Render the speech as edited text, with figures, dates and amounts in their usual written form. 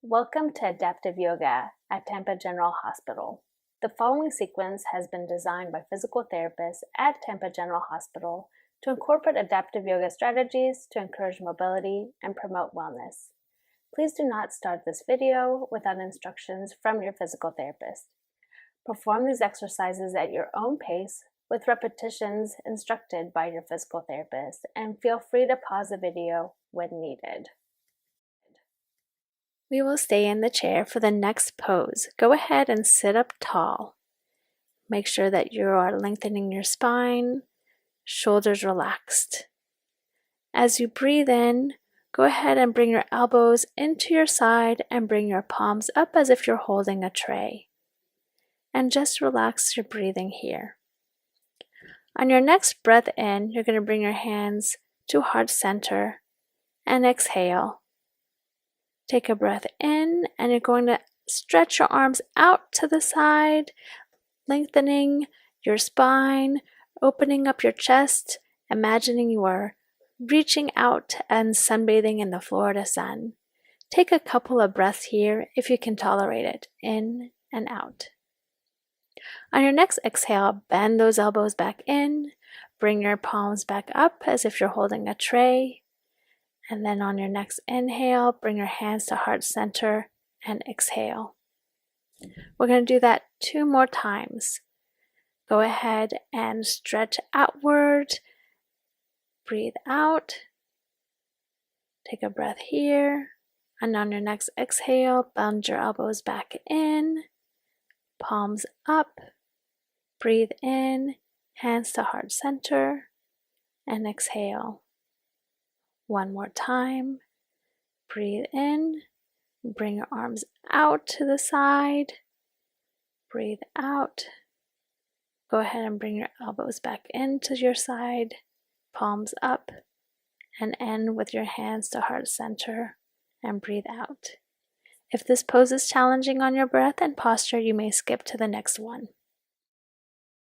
Welcome to Adaptive Yoga at Tampa General Hospital. The following sequence has been designed by physical therapists at Tampa General Hospital to incorporate adaptive yoga strategies to encourage mobility and promote wellness. Please do not start this video without instructions from your physical therapist. Perform these exercises at your own pace with repetitions instructed by your physical therapist, and feel free to pause the video when needed. We will stay in the chair for the next pose. Go ahead and sit up tall. Make sure that you are lengthening your spine, shoulders relaxed. As you breathe in, go ahead and bring your elbows into your side and bring your palms up as if you're holding a tray. And just relax your breathing here. On your next breath in, you're going to bring your hands to heart center and exhale. Take a breath in, and you're going to stretch your arms out to the side, lengthening your spine, opening up your chest, imagining you are reaching out and sunbathing in the Florida sun. Take a couple of breaths here if you can tolerate it, in and out. On your next exhale, bend those elbows back in, bring your palms back up as if you're holding a tray. And then on your next inhale, bring your hands to heart center and exhale. We're going to do that 2 more times. Go ahead and stretch outward. Breathe out. Take a breath here. And on your next exhale, bend your elbows back in. Palms up. Breathe in. Hands to heart center. And exhale. 1 more time. Breathe in. Bring your arms out to the side. Breathe out. Go ahead and bring your elbows back into your side. Palms up. And end with your hands to heart center. And breathe out. If this pose is challenging on your breath and posture, you may skip to the next one.